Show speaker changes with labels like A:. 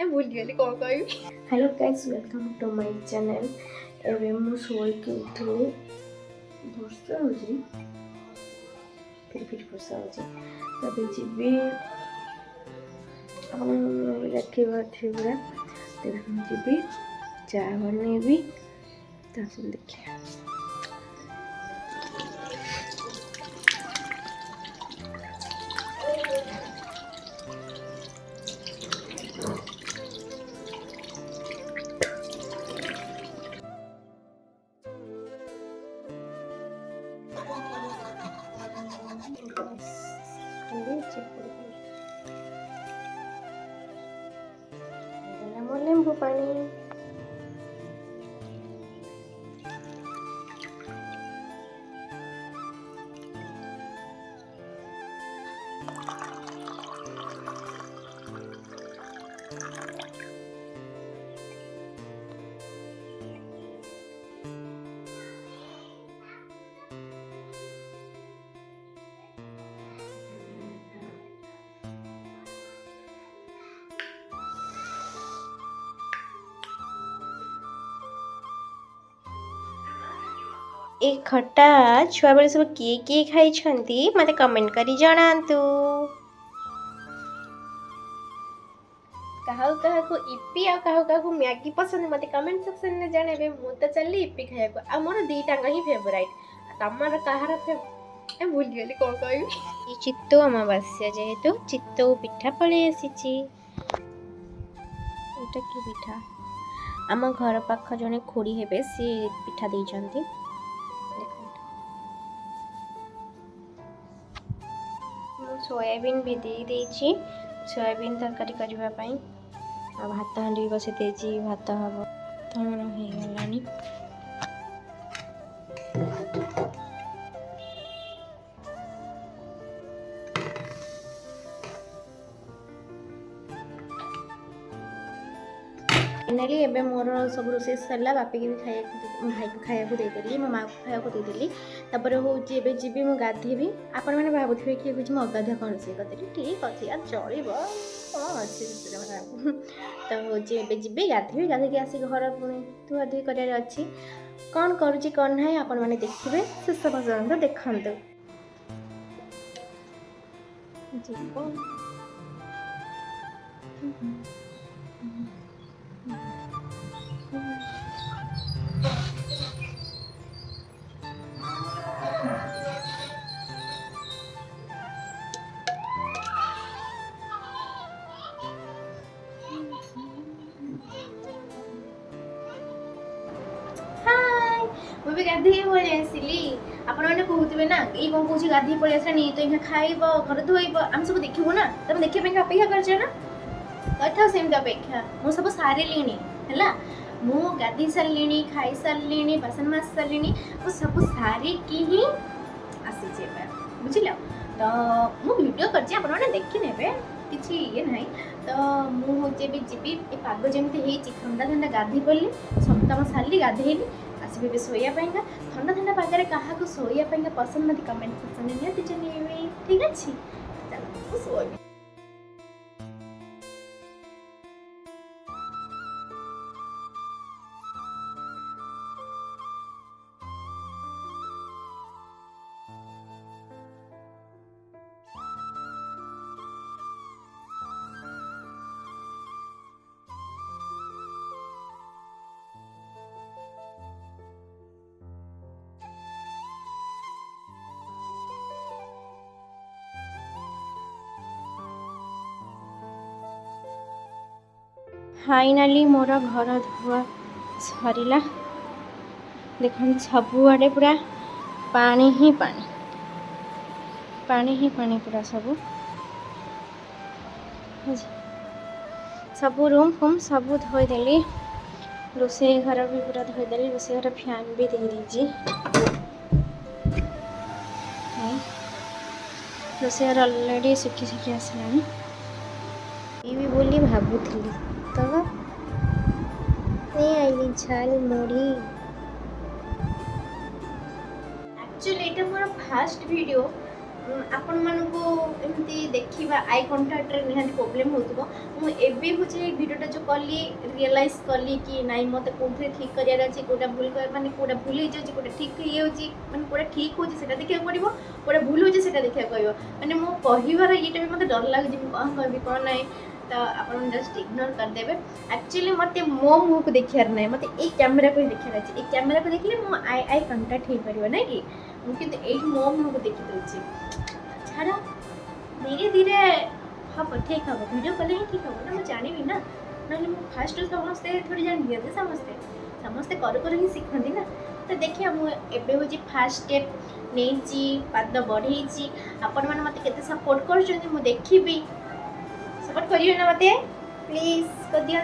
A: भूलिगली कौन कह। Hello guys, welcome to my channel. एवं मु शोइक उठली वर्षा हो फिर वर्षा हो तब जी रखा थे पूरा तब जी चा बनैबी देखिए। ଲେମ୍ବୁ ପାଣି ए खट्टा छुआ बेले सब किए खाई मते कमेंट करी जणातु। कहा को इपी आ कहा को मैगी पसंद मते कमेंट सेक्शन में जणाबे। मु तो चली इपी खाया को आ मोर दीटांग ही फेवरेट। तमर कहार ए भूल गेली कोन कहबी। ई चित्तो अमावास्या जेहेतु चित्तो पिठा पळे आसीची। एटा की पिठा आम घर पाख जने खोड़ी हेबे से पिठा देइचंती। सोयाबीन भी दे सोयाबीन तरकारी करने भात हांडी बसई देजी भात हम तो हो गलानी। फाइनाली एबे मोर सब रोसे सरला बापी की भी भाई को खाया को देदेली मो माँ को खाया को देदेली। तापर हूँ एबे जीवी मु गाधेबी। आपण मैंने भावुथे कि कुछ मो अगाधुआ कौन से कहते ठीक अच्छे यार चलो कौन अच्छे तो हूँ एबे जीवी गाधेबी गाधेकी आसिक घर पुणी धुआधुई करार अच्छी कौन करुच्ची कौन ना आपण मैंने देखिए शेष पर्यंत देखते। मुझे गाधी पलि आसली आपण मैंने कहते ना ये कौन कौन गाधी पलि आसलानी तो ये खाइब घर धोब आम सब देखू ना तुम देखा अपेक्षा कर था सेमती अपेक्षा मु सब सारे है मु गाधी सारे खाई सारे बासन मास सारे मु सब सारिकी ही आसी बुझल तो मु वीडियो कर देखी ने किसी ये ना तो मुझे भी जी पाग जमी ठंडा ठंडा गाधी पड़ी सब कम सारी गाधेली आसबे शोयापाई ठंडा ठंडा पागे क्या शोयापाई पसंद मत कमेंट सेक्शन में निहती जन ठीक अच्छे चलो शोबी। फाइनाली मोर घर धुआ सरला देख सबुआड़े पूरा पानी ही पानी पूरा सब रूम फूम सब धोईदेली। रोसे घर भी पूरा धोईदेली रोसे घर फैन भी दे रोसे घर अलरेडी सुखी आसला ये बोली भावुली तो नहीं आईली झाल मुड़ी। एक्चुअली ये मोर फास्ट वीडियो आपण मानकु एमती देखिबा आई कांटेक्ट रे निहाती प्रॉब्लम होतबो मु एबे बुझे वीडियोटा जो कली रियलाइज कली कि नाइ मते कोथि ठीक करियार अछि कोटा भूल कर माने कोटा भूल हे जे कोटा ठीक हे होची माने कोटा ठीक होची सेटा देखिया पड़िबो कोटा भूल होची सेटा देखिया कहबो माने मो कहिबार एटा भी मते डर लाग जे कोन कहबी कोन नाइ तो आपण जस्ट इग्नोर कर देबे एक्चुअली मते मो मुह को देखियार नै मते ए कैमरा को देखियार अछि ए कैमरा को देखले मो आई आई कांटेक्ट हे परिबो नै कि मु किंतु ए मो मुह को देखि दउची छाड़ा धीरे धीरे हम ठीक हम वीडियो कॉल ही ठीक हम ना मैं जानी भी ना ना मैं फास्ट समस्ते थोड़ी जान दिया समस्ते समस्ते कर ही सीखती ना तो देखिए मुझे एबे हो फास्ट स्टेप नहीं पाद बढ़े आपण मैंने मत केते सपोर्ट कर देखी सपोर्ट करियो ना मते प्लीज कर दिया।